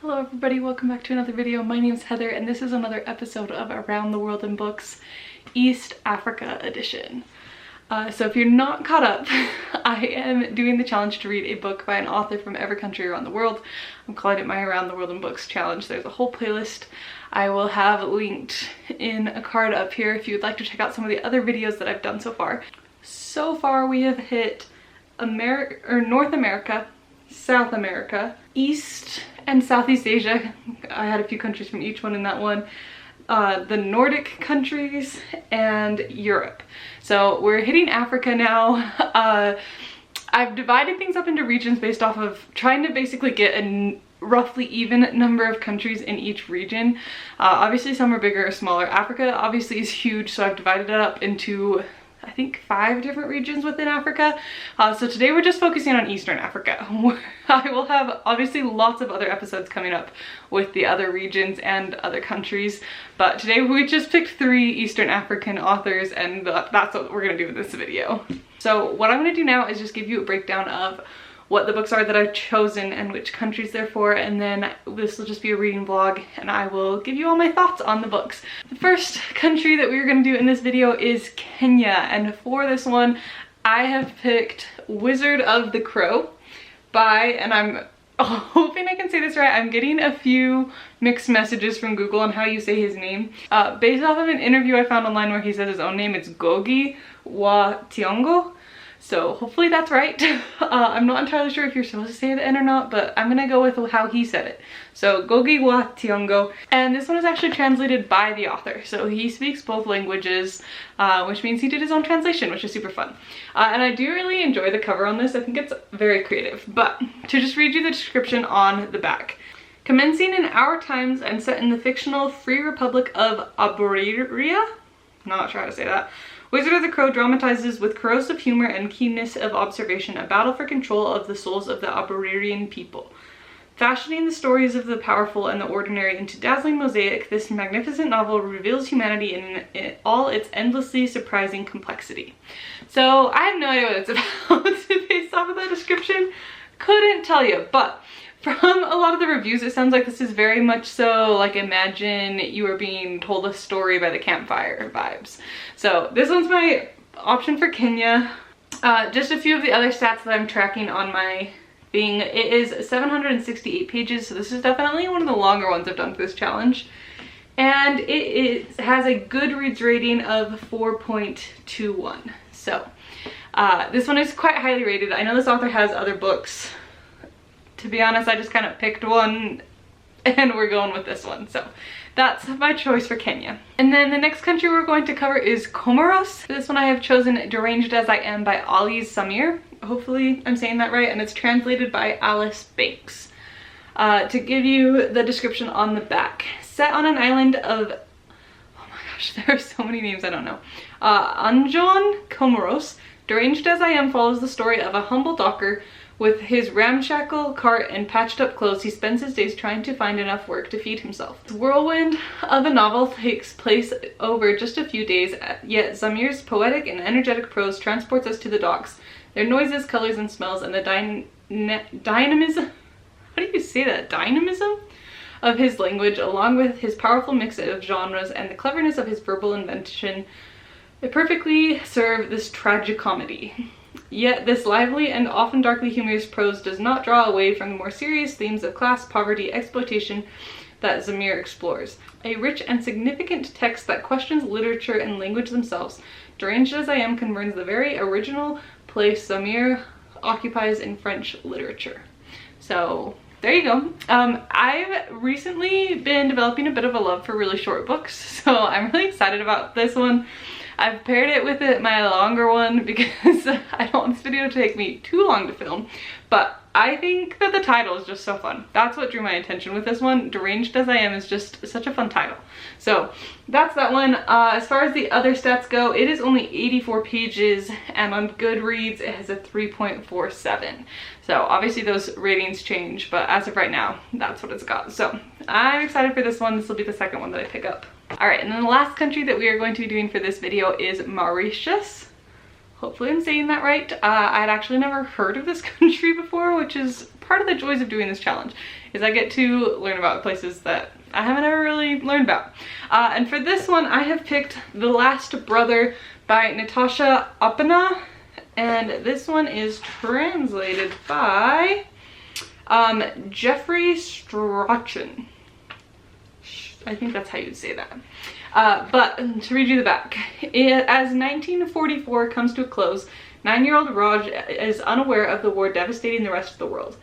Hello everybody, welcome back to another video. My name is Heather and this is another episode of Around the World in Books East Africa edition. So if you're not caught up, I am doing the challenge to read a book by an author from every country around the world. I'm calling it my Around the World in Books challenge. There's a whole playlist I will have linked in a card up here if you would like to check out some of the other videos that I've done so far. So far we have hit North America, South America, East and Southeast Asia. I had a few countries from each one in that one. The Nordic countries and Europe. So we're hitting Africa now. I've divided things up into regions based off of trying to basically get a roughly even number of countries in each region. Obviously some are bigger or smaller. Africa obviously is huge, so I've divided it up into I think 5 different regions within Africa. So today we're just focusing on Eastern Africa. I will have obviously lots of other episodes coming up with the other regions and other countries, but today we just picked 3 Eastern African authors and that's what we're gonna do in this video. So what I'm gonna do now is just give you a breakdown of what the books are that I've chosen and which countries they're for, and then this will just be a reading vlog and I will give you all my thoughts on the books. The first country that we're going to do in this video is Kenya, and for this one I have picked Wizard of the Crow by, and I'm hoping I can say this right, I'm getting a few mixed messages from Google on how you say his name. Based off of an interview I found online where he said his own name, it's Ngugi wa Thiong'o. So hopefully that's right. I'm not entirely sure if you're supposed to say the N or not, but I'm gonna go with how he said it. So Ngugi wa Thiong'o, and this one is actually translated by the author. So he speaks both languages, which means he did his own translation, which is super fun. And I do really enjoy the cover on this. I think it's very creative. But to just read you the description on the back. Commencing in our times and set in the fictional Free Republic of Aburia, not sure how to say that, Wizard of the Crow dramatizes with corrosive humor and keenness of observation a battle for control of the souls of the Aburarian people. Fashioning the stories of the powerful and the ordinary into dazzling mosaic, this magnificent novel reveals humanity in all its endlessly surprising complexity. So I have no idea what it's about based off of that description. Couldn't tell you, but from a lot of the reviews, it sounds like this is very much so like imagine you are being told a story by the campfire vibes. So this one's my option for Kenya. Just a few of the other stats that I'm tracking on my thing. It is 768 pages, so this is definitely one of the longer ones I've done for this challenge. And it has a Goodreads rating of 4.21. So this one is quite highly rated. I know this author has other books. To be honest, I just kind of picked one and we're going with this one. So that's my choice for Kenya. And then the next country we're going to cover is Comoros. For this one I have chosen Deranged as I Am by Ali Samir. Hopefully I'm saying that right, and it's translated by Alice Banks. To give you the description on the back. Set on an island of, oh my gosh, there are so many names I don't know. Anjon, Comoros. Deranged as I Am follows the story of a humble docker. With his ramshackle cart and patched up clothes, he spends his days trying to find enough work to feed himself. The whirlwind of a novel takes place over just a few days, yet Zamir's poetic and energetic prose transports us to the docks. Their noises, colors, and smells, and the dynamism, how do you say that? Dynamism of his language, along with his powerful mix of genres and the cleverness of his verbal invention, it perfectly serve this tragicomedy. Yet this lively and often darkly humorous prose does not draw away from the more serious themes of class, poverty, exploitation that Zamir explores. A rich and significant text that questions literature and language themselves, Deranged as I Am confirms the very original place Zamir occupies in French literature. So there you go. I've recently been developing a bit of a love for really short books, so I'm really excited about this one. I've paired it with my longer one because I don't want this video to take me too long to film, but I think that the title is just so fun. That's what drew my attention with this one. Deranged as I Am is just such a fun title. So that's that one. As far as the other stats go, it is only 84 pages and on Goodreads it has a 3.47. So obviously those ratings change, but as of right now, that's what it's got. So I'm excited for this one. This will be the second one that I pick up. All right, and then the last country that we are going to be doing for this video is Mauritius. Hopefully I'm saying that right. I'd actually never heard of this country before, which is part of the joys of doing this challenge, is I get to learn about places that I haven't ever really learned about. And for this one, I have picked The Last Brother by Natasha Opena, and this one is translated by Jeffrey Strachan. I think that's how you'd say that. But to read you the back, as 1944 comes to a close, 9-year-old Raj is unaware of the war devastating the rest of the world.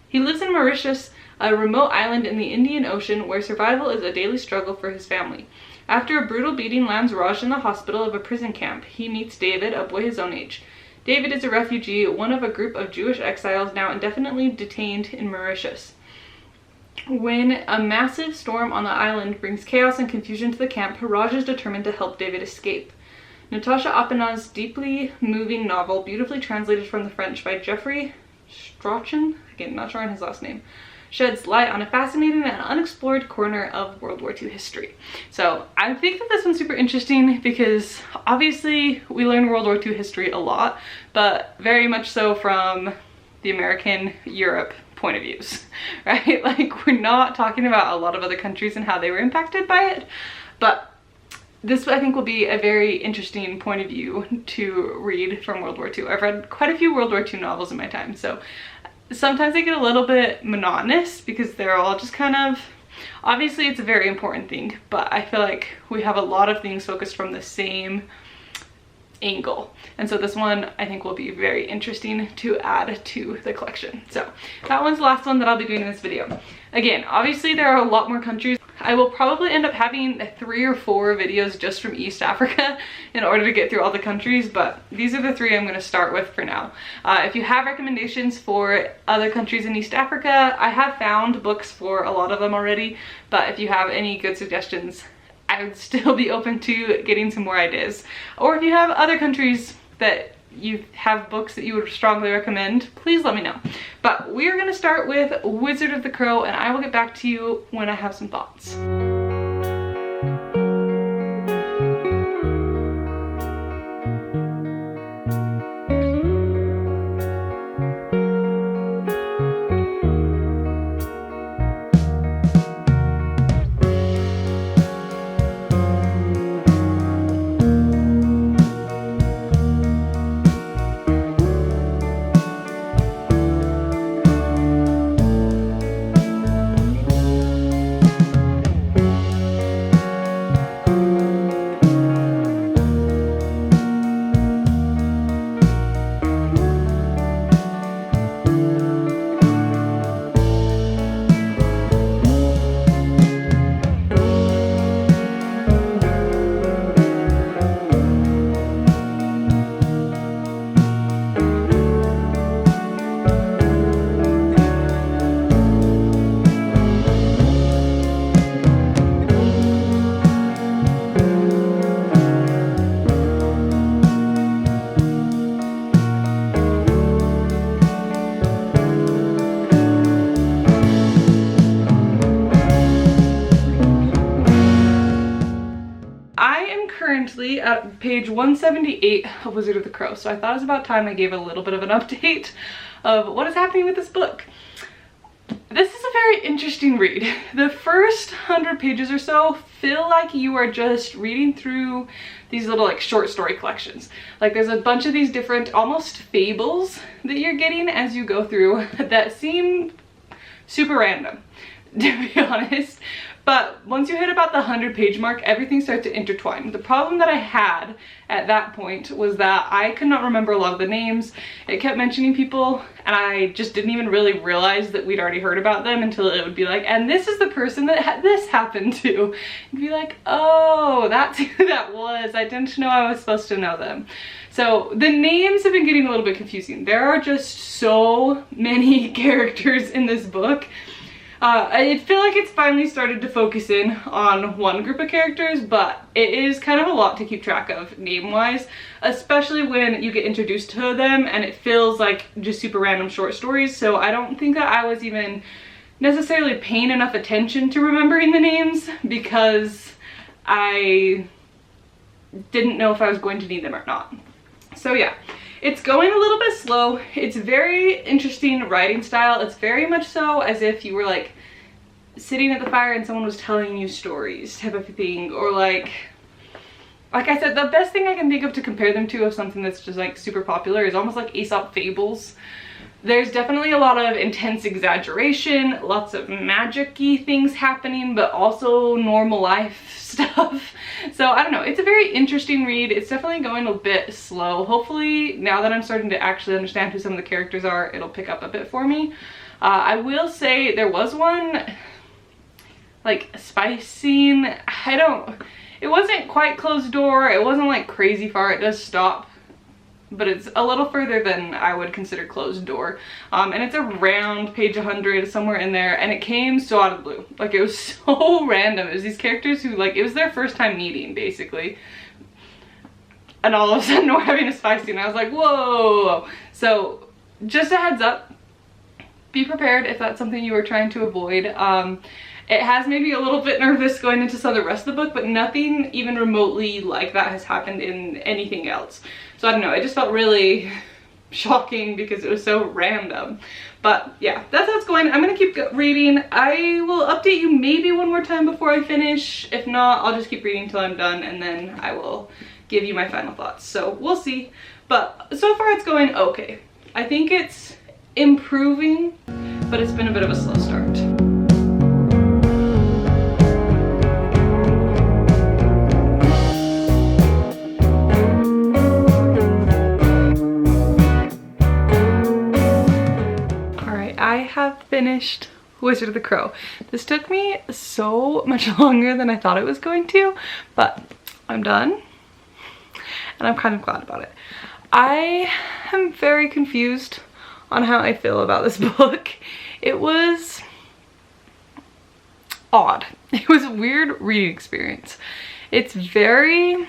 He lives in Mauritius, a remote island in the Indian Ocean where survival is a daily struggle for his family. After a brutal beating lands Raj in the hospital of a prison camp, he meets David, a boy his own age. David is a refugee, one of a group of Jewish exiles now indefinitely detained in Mauritius. When a massive storm on the island brings chaos and confusion to the camp, Raj is determined to help David escape. Natasha Opena's deeply moving novel, beautifully translated from the French by Jeffrey Strachan, again, not sure on his last name, sheds light on a fascinating and unexplored corner of World War II history. So I think that this one's super interesting because obviously we learn World War II history a lot, but very much so from the American Europe point of views, right? Like, we're not talking about a lot of other countries and how they were impacted by it, but this I think will be a very interesting point of view to read from World War II. I've read quite a few World War II novels in my time, so sometimes they get a little bit monotonous because they're all just kind of, obviously it's a very important thing, but I feel like we have a lot of things focused from the same angle. And so this one I think will be very interesting to add to the collection. So that one's the last one that I'll be doing in this video. Again, obviously there are a lot more countries. I will probably end up having 3 or 4 videos just from East Africa in order to get through all the countries, but these are the 3 I'm going to start with for now. If you have recommendations for other countries in East Africa, I have found books for a lot of them already, but if you have any good suggestions, I would still be open to getting some more ideas. Or if you have other countries that you have books that you would strongly recommend, please let me know. But we are going to start with Wizard of the Crow, and I will get back to you when I have some thoughts. Currently at page 178 of Wizard of the Crow, so I thought it was about time I gave a little bit of an update of what is happening with this book. This is a very interesting read. The first 100 pages or so feel like you are just reading through these little like short story collections. Like there's a bunch of these different almost fables that you're getting as you go through that seem super random, to be honest. But once you hit about the 100-page mark, everything starts to intertwine. The problem that I had at that point was that I could not remember a lot of the names. It kept mentioning people, and I just didn't even really realize that we'd already heard about them until it would be like, and this is the person that this happened to. And be like, oh, that's who that was. I didn't know I was supposed to know them. So the names have been getting a little bit confusing. There are just so many characters in this book. I feel like it's finally started to focus in on one group of characters, but it is kind of a lot to keep track of name-wise, especially when you get introduced to them and it feels like just super random short stories. So I don't think that I was even necessarily paying enough attention to remembering the names because I didn't know if I was going to need them or not. So yeah, It's going a little bit slow. It's very interesting writing style. It's very much so as if you were like sitting at the fire and someone was telling you stories type of thing, or like I said, the best thing I can think of to compare them to of something that's just like super popular is almost like Aesop fables. There's definitely a lot of intense exaggeration, lots of magic-y things happening, but also normal life stuff. So I don't know, it's a very interesting read. It's definitely going a bit slow. Hopefully now that I'm starting to actually understand who some of the characters are, it'll pick up a bit for me. I will say there was one like spice scene. It wasn't quite closed door. It wasn't like crazy far. It does stop, but it's a little further than I would consider closed door. And it's around page 100, somewhere in there, and it came so out of the blue. Like, it was so random. It was these characters who, like, it was their first time meeting, basically. And all of a sudden we're having a spice scene. I was like, whoa. So just a heads up, be prepared if that's something you are trying to avoid. It has made me a little bit nervous going into some of the rest of the book, but nothing even remotely like that has happened in anything else. So I don't know, it just felt really shocking because it was so random. But yeah, that's how it's going. I'm gonna keep reading. I will update you maybe one more time before I finish. If not, I'll just keep reading till I'm done, and then I will give you my final thoughts. So we'll see. But so far it's going okay. I think it's improving, but it's been a bit of a slow start. I have finished Wizard of the Crow. This took me so much longer than I thought it was going to, but I'm done and I'm kind of glad about it. I am very confused on how I feel about this book. It was odd. It was a weird reading experience. It's very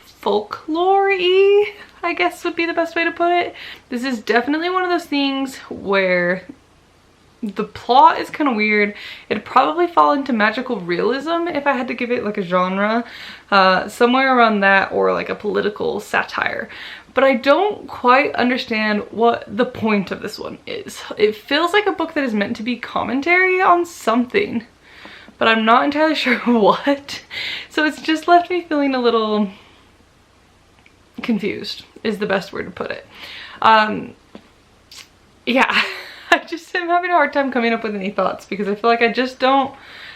folklore-y, I guess would be the best way to put it. This is definitely one of those things where the plot is kind of weird. It'd probably fall into magical realism if I had to give it like a genre, somewhere around that, or like a political satire. But I don't quite understand what the point of this one is. It feels like a book that is meant to be commentary on something, but I'm not entirely sure what. So it's just left me feeling a little confused is the best word to put it. Yeah, I just am having a hard time coming up with any thoughts because I feel like I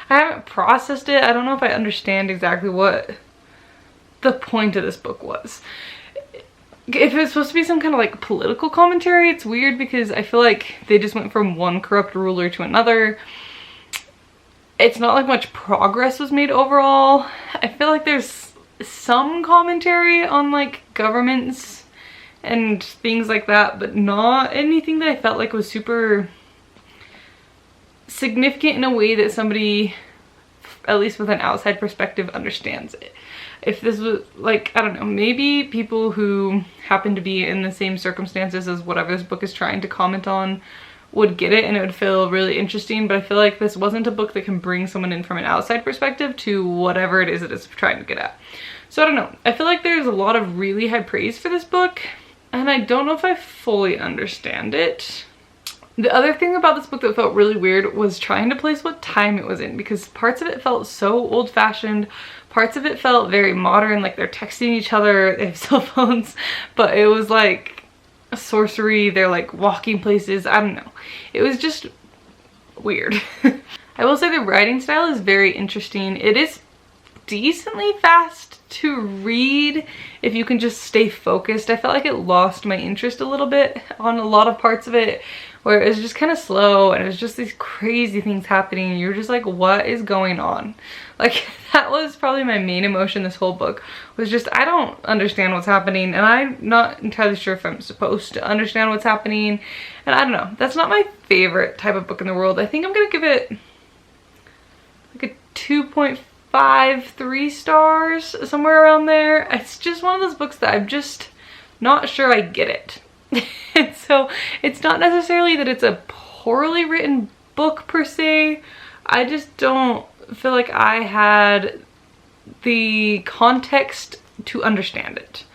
haven't processed it. I don't know if I understand exactly what the point of this book was. If it's supposed to be some kind of like political commentary, it's weird because I feel like they just went from one corrupt ruler to another. It's not like much progress was made overall. I feel like there's some commentary on like governments and things like that, but not anything that I felt like was super significant in a way that somebody, at least with an outside perspective, understands it. If this was like, I don't know, maybe people who happen to be in the same circumstances as whatever this book is trying to comment on would get it and it would feel really interesting, but I feel like this wasn't a book that can bring someone in from an outside perspective to whatever it is that it's trying to get at. So I don't know, I feel like there's a lot of really high praise for this book and I don't know if I fully understand it. The other thing about this book that felt really weird was trying to place what time it was in, because parts of it felt so old-fashioned, parts of it felt very modern, like they're texting each other, they have cell phones, but it was like sorcery, they're like walking places, I don't know. It was just weird. I will say the writing style is very interesting. It is decently fast to read if you can just stay focused. I felt like it lost my interest a little bit on a lot of parts of it, where it was just kind of slow and it was just these crazy things happening and you're just like, what is going on? Like, that was probably my main emotion this whole book, was just, I don't understand what's happening and I'm not entirely sure if I'm supposed to understand what's happening, and I don't know, that's not my favorite type of book in the world. I think I'm gonna give it like a 2.5, 3 stars, somewhere around there. It's just one of those books that I'm just not sure I get it. And so it's not necessarily that it's a poorly written book per se, I just don't feel like I had the context to understand it.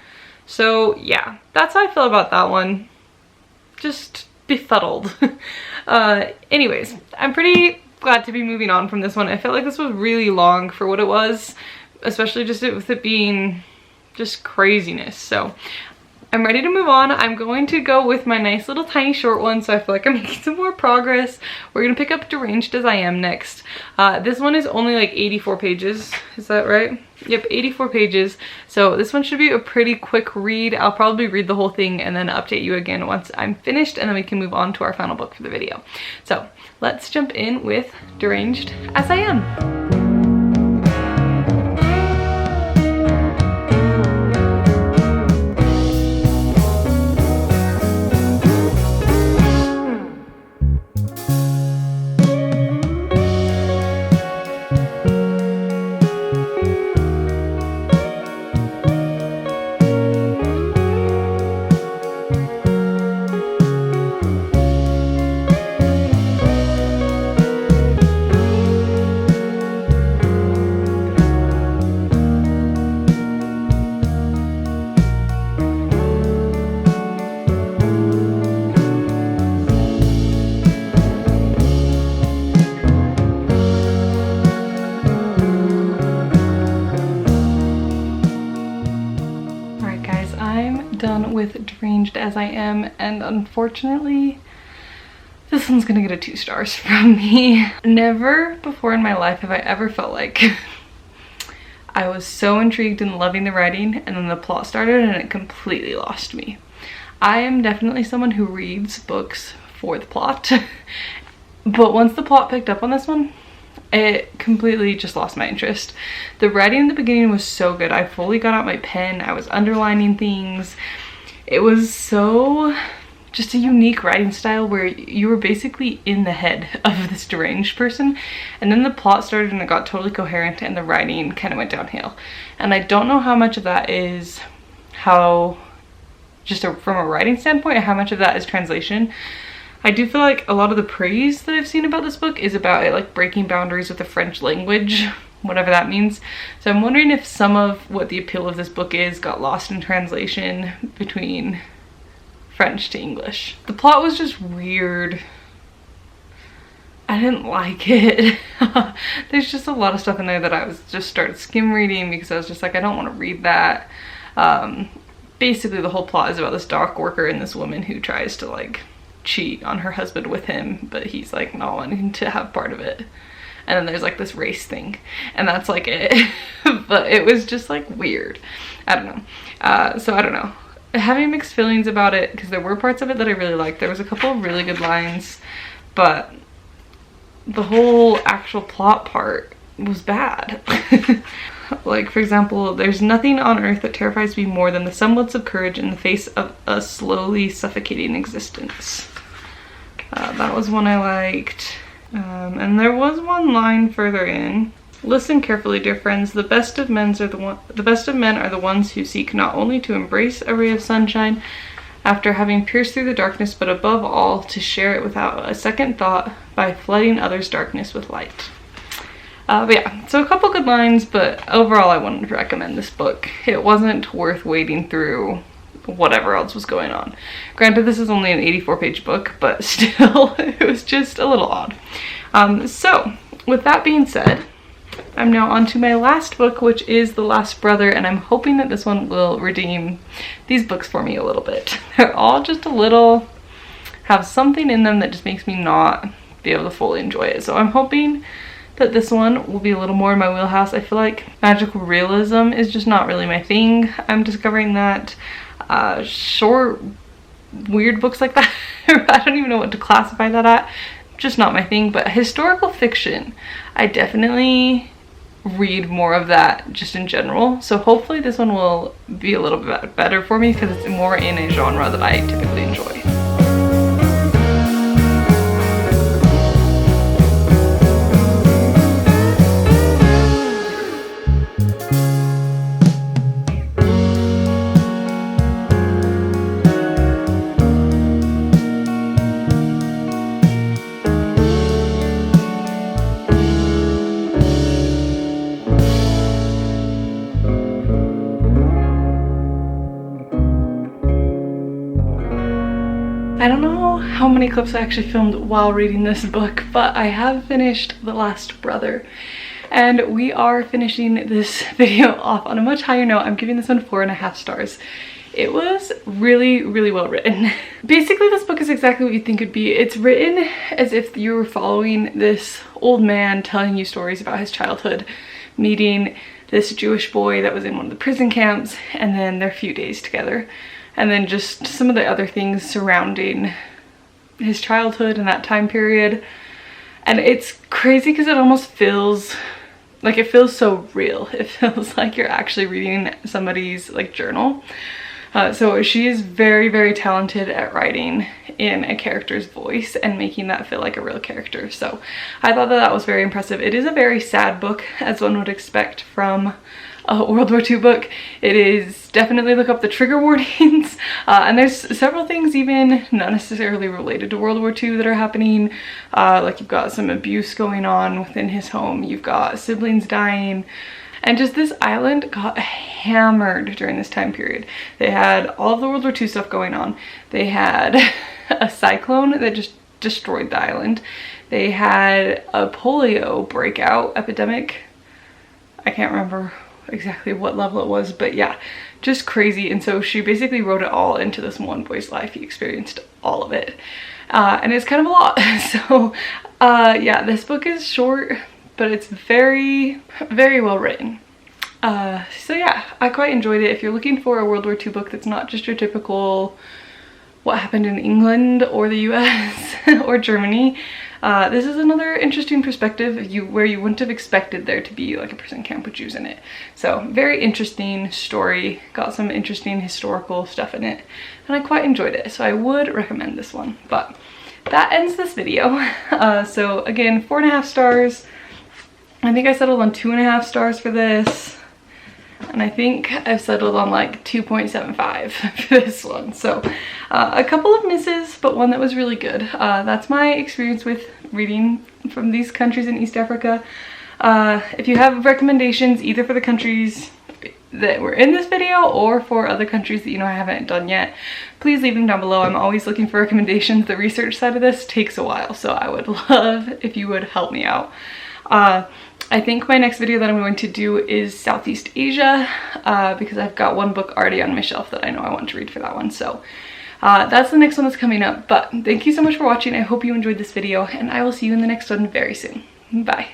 So yeah, that's how I feel about that one. Just befuddled. Anyways, I'm pretty glad to be moving on from this one. I felt like this was really long for what it was, especially just with it being just craziness. So I'm ready to move on. I'm going to go with my nice little tiny short one, so I feel like I'm making some more progress. We're gonna pick up Deranged as I Am next. This one is only like 84 pages. Is that right? Yep, 84 pages. So this one should be a pretty quick read. I'll probably read the whole thing and then update you again once I'm finished, and then we can move on to our final book for the video. So let's jump in with Deranged as I Am. Done with Deranged as I Am, and unfortunately this one's gonna get a 2 stars from me. Never before in my life have I ever felt like I was so intrigued and loving the writing, and then the plot started and it completely lost me. I am definitely someone who reads books for the plot, but once the plot picked up on this one, it completely just lost my interest. The writing in the beginning was so good. I fully got out my pen. I was underlining things. It was so just a unique writing style where you were basically in the head of this deranged person, and then the plot started and it got totally coherent and the writing kind of went downhill. And I don't know how much of that is from a writing standpoint, and how much of that is translation. I do feel like a lot of the praise that I've seen about this book is about it like breaking boundaries with the French language, whatever that means. So I'm wondering if some of what the appeal of this book is got lost in translation between French to English. The plot was just weird. I didn't like it. There's just a lot of stuff in there that I started skim reading because I was just like, I don't want to read that. Basically the whole plot is about this dock worker and this woman who tries to like cheat on her husband with him, but he's like not wanting to have part of it. And then there's like this race thing, and that's like it. But it was just like weird. I don't know. So I don't know. Having mixed feelings about it, because there were parts of it that I really liked. There was a couple of really good lines, but the whole actual plot part was bad. Like, for example, there's nothing on earth that terrifies me more than the semblance of courage in the face of a slowly suffocating existence. That was one I liked. And there was one line further in. Listen carefully, dear friends. The best of men are the ones who seek not only to embrace a ray of sunshine after having pierced through the darkness, but above all to share it without a second thought by flooding others' darkness with light. But yeah, so a couple good lines, but overall I wanted to recommend this book. It wasn't worth wading through whatever else was going on. Granted, this is only an 84-page book, but still, it was just a little odd. So, with that being said, I'm now on to my last book, which is The Last Brother, and I'm hoping that this one will redeem these books for me a little bit. They're all just have something in them that just makes me not be able to fully enjoy it. So I'm hoping that this one will be a little more in my wheelhouse. I feel like magical realism is just not really my thing. I'm discovering that short, weird books like that, I don't even know what to classify that at, just not my thing. But historical fiction, I definitely read more of that just in general. So hopefully this one will be a little bit better for me because it's more in a genre that I typically enjoy. how many clips I actually filmed while reading this book, but I have finished The Last Brother. And we are finishing this video off on a much higher note. I'm giving this one 4.5 stars. It was really, really well written. Basically, this book is exactly what you think it'd be. It's written as if you were following this old man telling you stories about his childhood, meeting this Jewish boy that was in one of the prison camps, and then their few days together. And then just some of the other things surrounding his childhood and that time period. And it's crazy because it almost feels like, it feels so real. It feels like you're actually reading somebody's like journal. So she is very, very talented at writing in a character's voice and making that feel like a real character. So I thought that that was very impressive. It is a very sad book, as one would expect from a World War II book. It is definitely, look up the trigger warnings. And there's several things even not necessarily related to World War II that are happening. Like you've got some abuse going on within his home. You've got siblings dying. And just this island got hammered during this time period. They had all of the World War II stuff going on. They had a cyclone that just destroyed the island. They had a polio breakout epidemic. I can't remember exactly what level it was, but yeah, just crazy. And so she basically wrote it all into this one boy's life. He experienced all of it. And it's kind of a lot. So yeah, this book is short, but it's very, very well written. So yeah, I quite enjoyed it. If you're looking for a World War II book that's not just your typical what happened in England or the US or Germany, this is another interesting perspective where you wouldn't have expected there to be like a prison camp with Jews in it. So very interesting story, got some interesting historical stuff in it, and I quite enjoyed it. So I would recommend this one. But that ends this video. So again, 4.5 stars. I think I settled on 2.5 stars for this, and I think I've settled on like 2.75 for this one. So a couple of misses, but one that was really good. That's my experience with reading from these countries in East Africa. If you have recommendations either for the countries that were in this video or for other countries that you know I haven't done yet, please leave them down below. I'm always looking for recommendations. The research side of this takes a while, so I would love if you would help me out. I think my next video that I'm going to do is Southeast Asia, because I've got one book already on my shelf that I know I want to read for that one. So that's the next one that's coming up. But thank you so much for watching. I hope you enjoyed this video, and I will see you in the next one very soon. Bye.